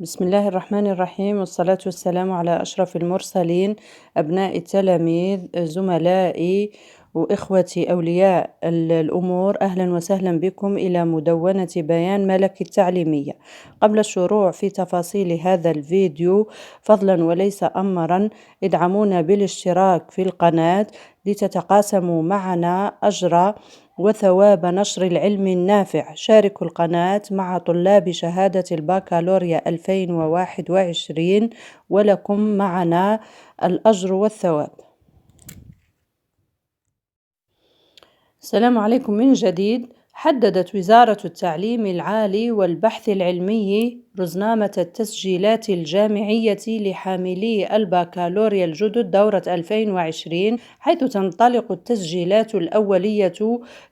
بسم الله الرحمن الرحيم، والصلاة والسلام على أشرف المرسلين، أبناء التلاميذ، زملائي وإخوتي أولياء الأمور. أهلا وسهلا بكم إلى مدونة بيان ملك التعليمية. قبل الشروع في تفاصيل هذا الفيديو، فضلا وليس أمرا، ادعمونا بالاشتراك في القناة لتتقاسموا معنا أجر وثواب نشر العلم النافع. شاركوا القناة مع طلاب شهادة البكالوريا 2021 ولكم معنا الأجر والثواب. السلام عليكم من جديد. حددت وزارة التعليم العالي والبحث العلمي رزنامة التسجيلات الجامعية لحاملي البكالوريا الجدد دورة 2020، حيث تنطلق التسجيلات الأولية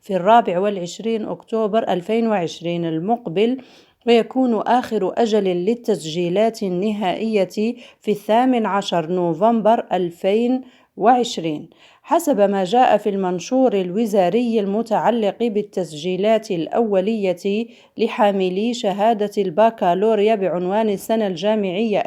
في 24 أكتوبر 2020 المقبل، ويكون آخر أجل للتسجيلات النهائية في 18 نوفمبر 2020 حسب ما جاء في المنشور الوزاري المتعلق بالتسجيلات الأولية لحاملي شهادة البكالوريا بعنوان السنة الجامعية 2020-2021.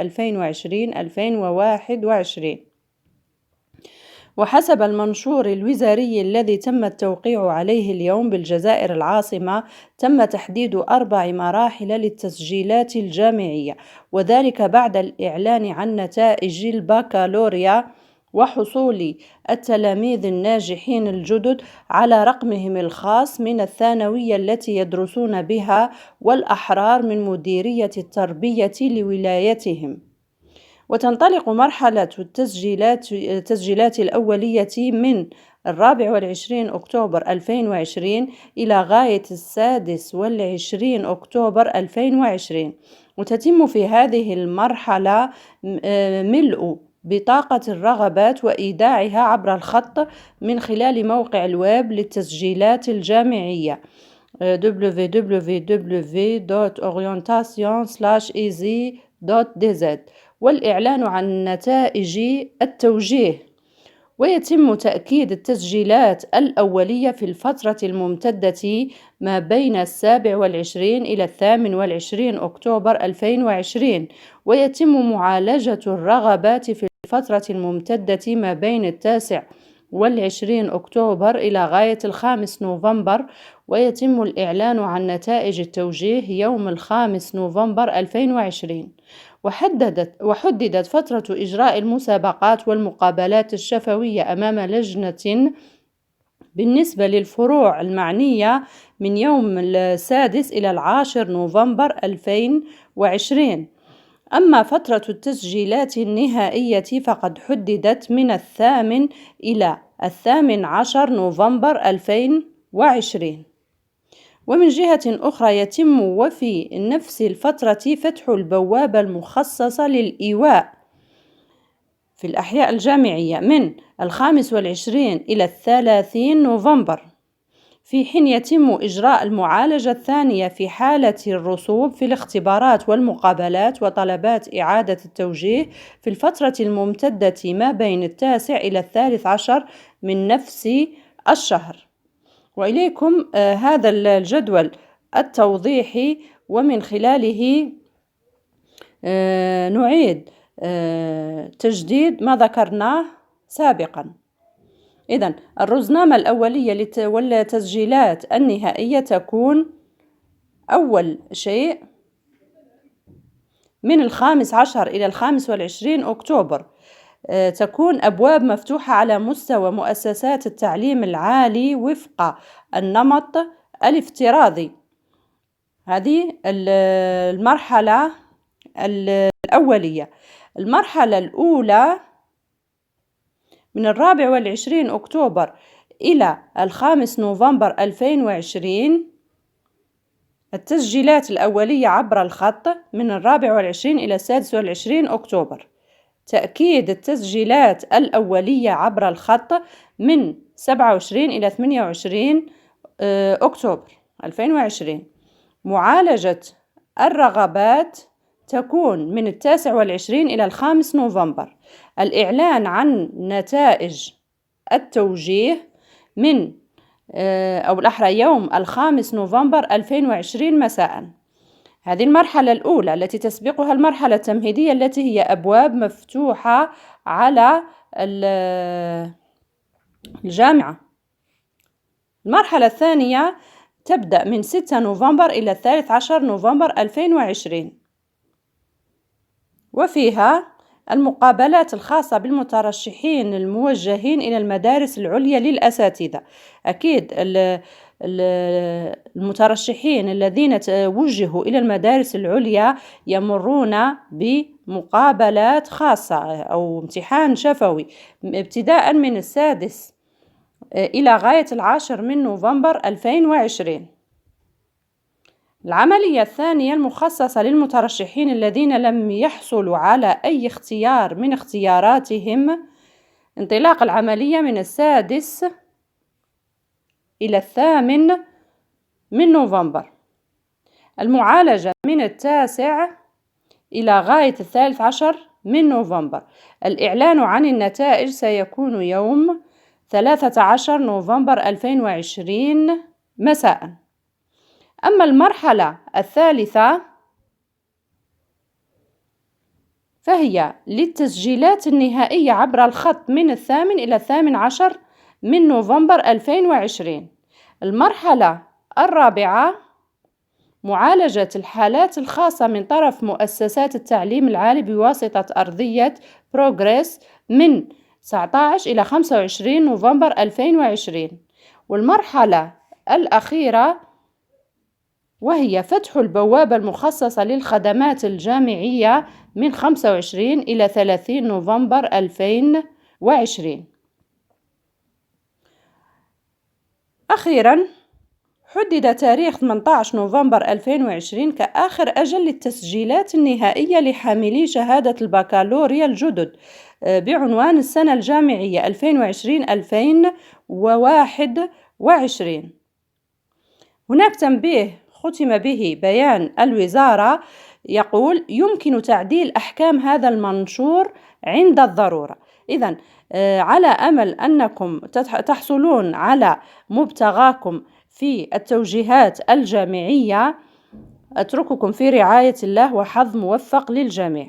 وحسب المنشور الوزاري الذي تم التوقيع عليه اليوم بالجزائر العاصمة، تم تحديد 4 مراحل للتسجيلات الجامعية، وذلك بعد الإعلان عن نتائج البكالوريا وحصول التلاميذ الناجحين الجدد على رقمهم الخاص من الثانوية التي يدرسون بها، والأحرار من مديرية التربية لولايتهم. وتنطلق مرحلة التسجيلات الأولية من 24 أكتوبر 2020 إلى غاية 26 أكتوبر 2020، وتتم في هذه المرحلة ملء بطاقة الرغبات وإيداعها عبر الخط من خلال موقع الويب للتسجيلات الجامعية www.orientation/easy.dz، والإعلان عن نتائج التوجيه. ويتم تأكيد التسجيلات الأولية في الفترة الممتدة ما بين 27 إلى 28 أكتوبر 2020، ويتم معالجة الرغبات في الفترة الممتدة ما بين 29 أكتوبر إلى غاية 5 نوفمبر، ويتم الإعلان عن نتائج التوجيه يوم 5 نوفمبر 2020. وحددت فترة إجراء المسابقات والمقابلات الشفوية أمام لجنة بالنسبة للفروع المعنية من يوم 6 إلى 10 نوفمبر 2020. أما فترة التسجيلات النهائية فقد حددت من 8 إلى 18 نوفمبر 2020. ومن جهة أخرى يتم وفي نفس الفترة فتح البوابة المخصصة للإيواء في الأحياء الجامعية من 25 إلى 30 نوفمبر، في حين يتم إجراء المعالجة الثانية في حالة الرسوب في الاختبارات والمقابلات وطلبات إعادة التوجيه في الفترة الممتدة ما بين 9 إلى 13 من نفس الشهر. وإليكم هذا الجدول التوضيحي، ومن خلاله نعيد تجديد ما ذكرناه سابقا. إذن الرزنامة الأولية والتسجيلات النهائية تكون أول شيء من 15 إلى 25 أكتوبر. تكون أبواب مفتوحة على مستوى مؤسسات التعليم العالي وفق النمط الافتراضي. هذه المرحلة الأولية. المرحلة الأولى من 24 أكتوبر إلى 5 نوفمبر 2020، التسجيلات الأولية عبر الخط من 24 إلى 26 أكتوبر. تأكيد التسجيلات الأولية عبر الخط من 27 إلى 28 أكتوبر 2020. معالجة الرغبات تكون من 29 إلى 5 نوفمبر. الإعلان عن نتائج التوجيه من أو الأحرى يوم 5 نوفمبر 2020 مساء. هذه المرحلة الأولى التي تسبقها المرحلة التمهيدية التي هي أبواب مفتوحة على الجامعة. المرحلة الثانية تبدأ من 6 نوفمبر إلى 13 نوفمبر 2020، وفيها المقابلات الخاصة بالمترشحين الموجهين إلى المدارس العليا للأساتذة. أكيد المترشحين الذين توجهوا إلى المدارس العليا يمرون بمقابلات خاصة أو امتحان شفوي ابتداء من 6 إلى غاية 10 من نوفمبر 2020. العملية الثانية المخصصة للمترشحين الذين لم يحصلوا على أي اختيار من اختياراتهم، انطلاق العملية من 6 إلى 8 من نوفمبر. المعالجة من 9 إلى غاية 13 من نوفمبر. الإعلان عن النتائج سيكون يوم 13 نوفمبر 2020 مساء. أما المرحلة الثالثة فهي للتسجيلات النهائية عبر الخط من 8 إلى 18 من نوفمبر 2020. المرحلة الرابعة معالجة الحالات الخاصة من طرف مؤسسات التعليم العالي بواسطة أرضية بروغريس من 19 إلى 25 نوفمبر 2020. والمرحلة الأخيرة وهي فتح البوابة المخصصة للخدمات الجامعية من 25 إلى 30 نوفمبر 2020. أخيراً، حدد تاريخ 18 نوفمبر 2020 كآخر أجل للتسجيلات النهائية لحاملي شهادة البكالوريا الجدد بعنوان السنة الجامعية 2020-2021. هناك تنبيه ختم به بيان الوزارة يقول: يمكن تعديل أحكام هذا المنشور عند الضرورة. إذن على أمل أنكم تحصلون على مبتغاكم في التوجيهات الجامعية. أترككم في رعاية الله وحظ موفق للجميع.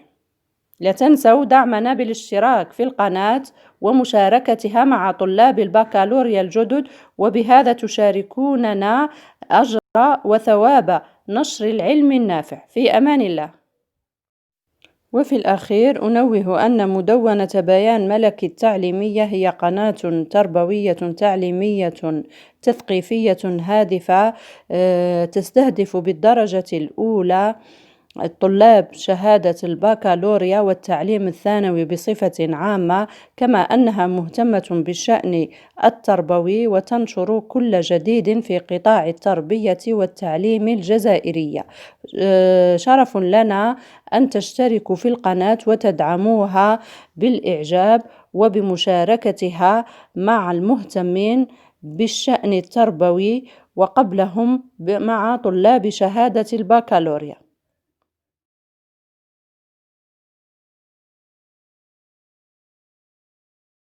لا تنسوا دعمنا بالاشتراك في القناة ومشاركتها مع طلاب البكالوريا الجدد، وبهذا تشاركوننا أجر وثواب نشر العلم النافع. في أمان الله. وفي الأخير أنوه أن مدونة بيان ملكي التعليمية هي قناة تربوية تعليمية تثقيفية هادفة تستهدف بالدرجة الأولى الطلاب شهادة البكالوريا والتعليم الثانوي بصفة عامة، كما أنها مهتمة بالشأن التربوي وتنشر كل جديد في قطاع التربية والتعليم الجزائرية. شرف لنا أن تشتركوا في القناة وتدعموها بالإعجاب وبمشاركتها مع المهتمين بالشأن التربوي وقبلهم مع طلاب شهادة البكالوريا.